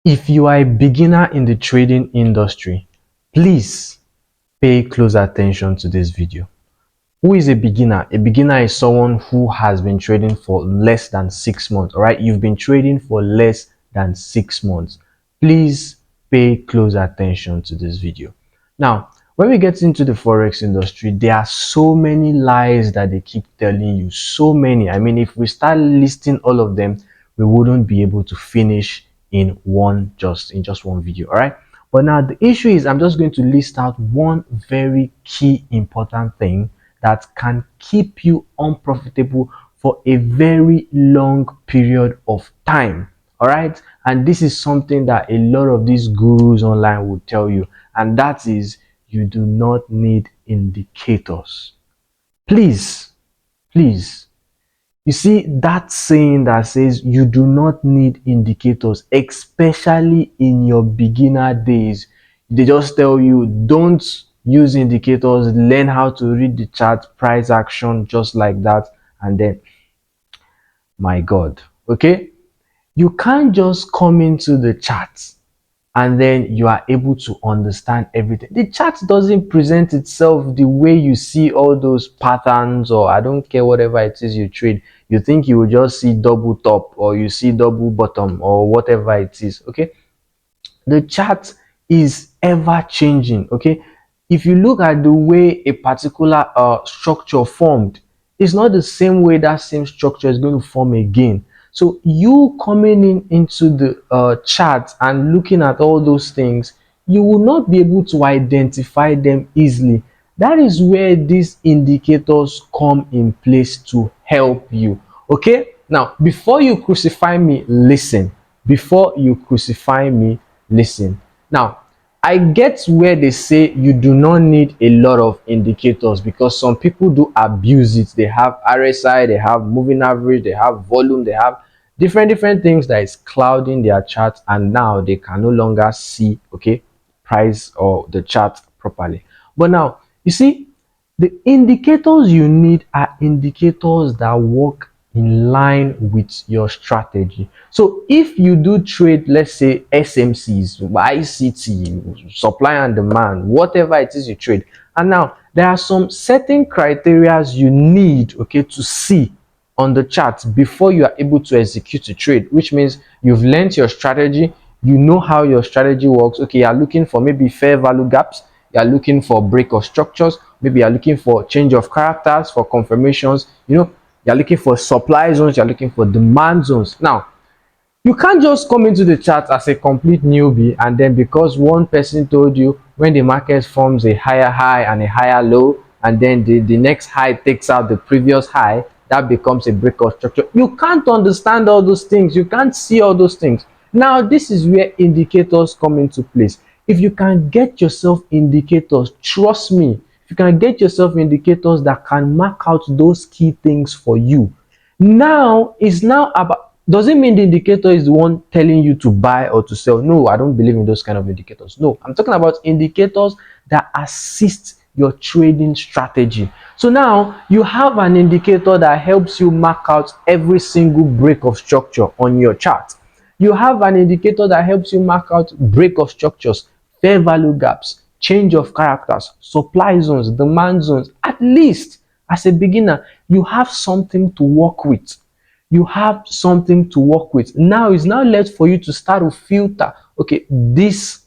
If you are a beginner in the trading industry, please pay close attention to this video. Who is a beginner? A beginner is someone who has been trading for less than 6 months. All right, you've been trading for less than 6 months. Please pay close attention to this video. Now, when we get into the forex industry, there are so many lies that they keep telling you. So many. I mean, if we start listing all of them, we wouldn't be able to finish in just one video. All right. But now the issue is, I'm just going to list out one very key important thing that can keep you unprofitable for a very long period of time. All right. And this is something that a lot of these gurus online will tell you, and that is, you do not need indicators. Please, please. You see that saying that says you do not need indicators, especially in your beginner days. They just tell you don't use indicators, learn how to read the chart, price action, just like that. And then, my God, okay? You can't just come into the chart and then you are able to understand everything. The chart doesn't present itself the way you see all those patterns, or I don't care, whatever it is you trade. You think you will just see double top, or you see double bottom, or whatever it is. Okay, the chart is ever changing. Okay, if you look at the way a particular structure formed, it's not the same way that same structure is going to form again. So you coming into the chart and looking at all those things, you will not be able to identify them easily. That is where these indicators come in place to help you. Okay, now before you crucify me, listen. Before you crucify me, listen. Now, I get where they say you do not need a lot of indicators, because some people do abuse it. They have RSI, they have moving average, they have volume, they have different things that is clouding their chart, and now they can no longer see, okay, price or the chart properly. But now, you see, the indicators you need are indicators that work in line with your strategy. So if you do trade, let's say SMCs, ICT, supply and demand, whatever it is you trade, and now there are some certain criteria you need, okay, to see on the chart before you are able to execute a trade, which means you've learned your strategy, you know how your strategy works. Okay, you're looking for maybe fair value gaps, you're looking for break of structures, maybe you're looking for change of characters, for confirmations, you're looking for supply zones, you're looking for demand zones. Now, you can't just come into the chart as a complete newbie, and then because one person told you when the market forms a higher high and a higher low, and then the next high takes out the previous high, that becomes a break of structure. You can't understand all those things. You can't see all those things. Now, this is where indicators come into place. If you can get yourself indicators, trust me, if you can get yourself indicators that can mark out those key things for you, now it's now about, doesn't mean the indicator is the one telling you to buy or to sell. No, I don't believe in those kind of indicators. No, I'm talking about indicators that assist your trading strategy. So now you have an indicator that helps you mark out every single break of structure on your chart. You have an indicator that helps you mark out break of structures, fair value gaps, change of characters, supply zones, demand zones. At least as a beginner, you have something to work with. You have something to work with. Now it's now left for you to start to filter. Okay, this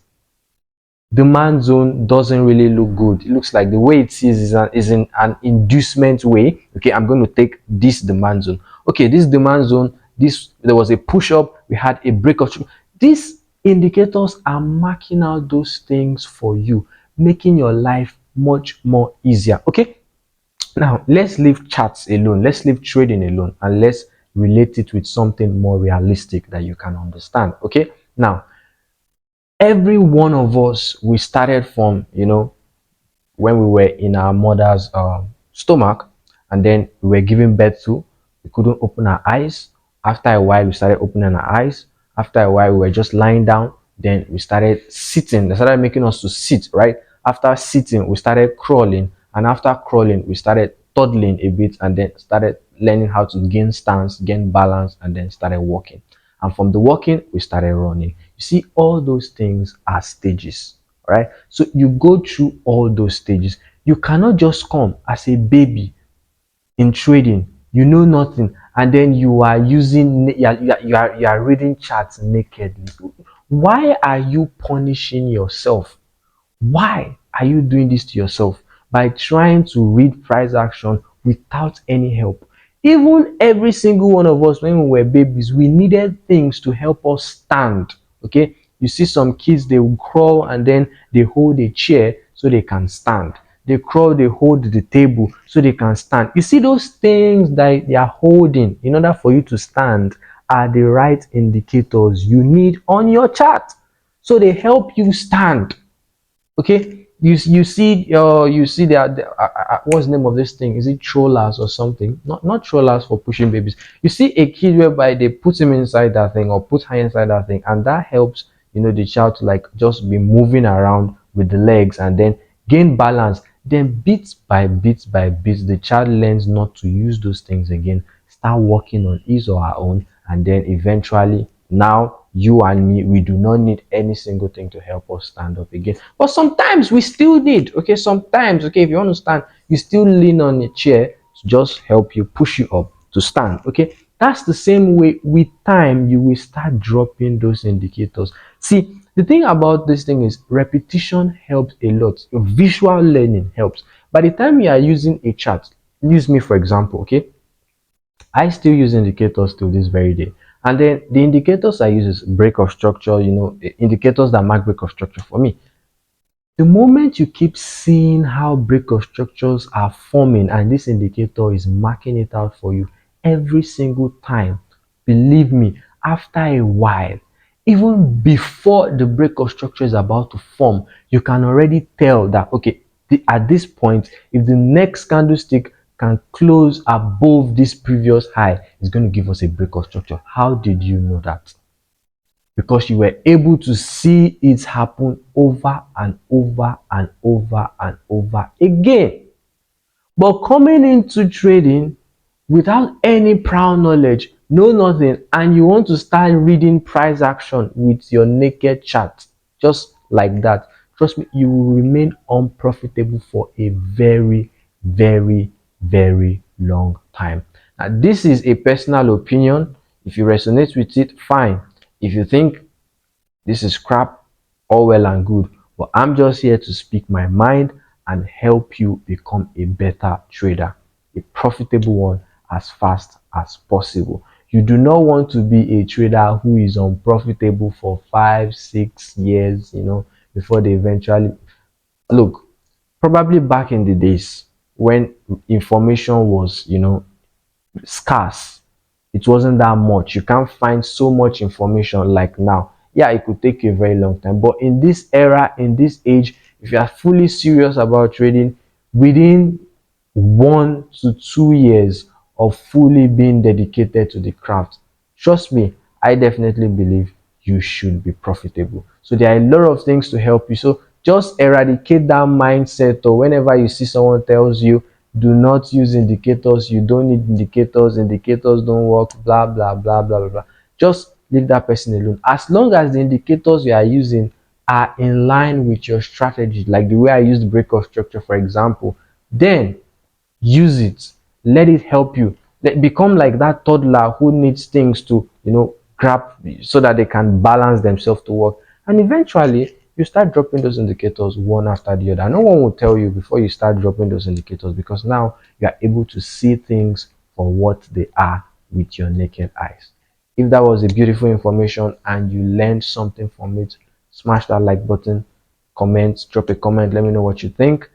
demand zone doesn't really look good. It looks like the way it is in an inducement way. Okay, I'm going to take this demand zone. Okay, this demand zone, there was a push up, we had a break of. These indicators are marking out those things for you, making your life much more easier. Okay, now let's leave charts alone, let's leave trading alone, and let's relate it with something more realistic that you can understand. Okay, now every one of us, we started from, when we were in our mother's stomach, and then we were giving birth to, we couldn't open our eyes. After a while, we started opening our eyes. After a while, we were just lying down. Then we started sitting. They started making us to sit, right? After sitting, we started crawling. And after crawling, we started toddling a bit, and then started learning how to gain stance, gain balance, and then started walking. And from the walking, we started running. You You see, all those things are stages. All right. So you go through all those stages. You cannot just come as a baby in trading, you know nothing, and then you are using you are reading charts nakedly. Why are you punishing yourself? Why are you doing this to yourself by trying to read price action without any help? Even every single one of us, when we were babies, we needed things to help us stand. Okay, you see some kids, they will crawl and then they hold a chair so they can stand. They crawl, they hold the table so they can stand. You see, those things that they are holding in order for you to stand are the right indicators you need on your chart, so they help you stand. Okay, you see what's the name of this thing? Is it trollers or something? Not trollers for pushing babies. You see a kid whereby they put him inside that thing or put her inside that thing, and that helps, the child to like just be moving around with the legs and then gain balance. Then bit by bit by bit, the child learns not to use those things again, start working on his or her own, and then eventually, now you and me, we do not need any single thing to help us stand up again. But sometimes we still need, okay, sometimes, okay, if you want to stand, you still lean on a chair to just help you, push you up to stand. Okay, that's the same way with time. You will start dropping those indicators. See, the thing about this thing is repetition helps a lot. Your visual learning helps. By the time you are using a chart, use me for example. Okay, I still use indicators till this very day. And then the indicators I use is break of structure, indicators that mark break of structure for me. The moment you keep seeing how break of structures are forming and this indicator is marking it out for you every single time, believe me, after a while, even before the break of structure is about to form, you can already tell that, okay, at this point, if the next candlestick can close above this previous high, it's going to give us a break of structure. How did you know that? Because you were able to see it happen over and over and over and over again. But coming into trading without any prior knowledge, know nothing, and you want to start reading price action with your naked chart, just like that, trust me, you will remain unprofitable for a very, very, very long time. Now, this is a personal opinion. If you resonate with it, fine. If you think this is crap, all well and good, but I'm just here to speak my mind and help you become a better trader, a profitable one, as fast as possible. You do not want to be a trader who is unprofitable for 5 6 years, before they eventually look. Probably back in the days when information was, scarce, it wasn't that much, you can't find so much information like now. Yeah, it could take you a very long time, but in this era, in this age, if you are fully serious about trading, within 1 to 2 years of fully being dedicated to the craft, trust me, I definitely believe you should be profitable. So there are a lot of things to help you. So just eradicate that mindset, or whenever you see someone tells you do not use indicators, you don't need indicators, indicators don't work, blah blah blah blah blah blah, just leave that person alone. As long as the indicators you are using are in line with your strategy, like the way I used break of structure for example, then use it. Let it help you. Become like that toddler who needs things to, grab so that they can balance themselves to work. And eventually, you start dropping those indicators one after the other. No one will tell you before you start dropping those indicators, because now you are able to see things for what they are with your naked eyes. If that was a beautiful information and you learned something from it, smash that like button, comment, drop a comment, let me know what you think.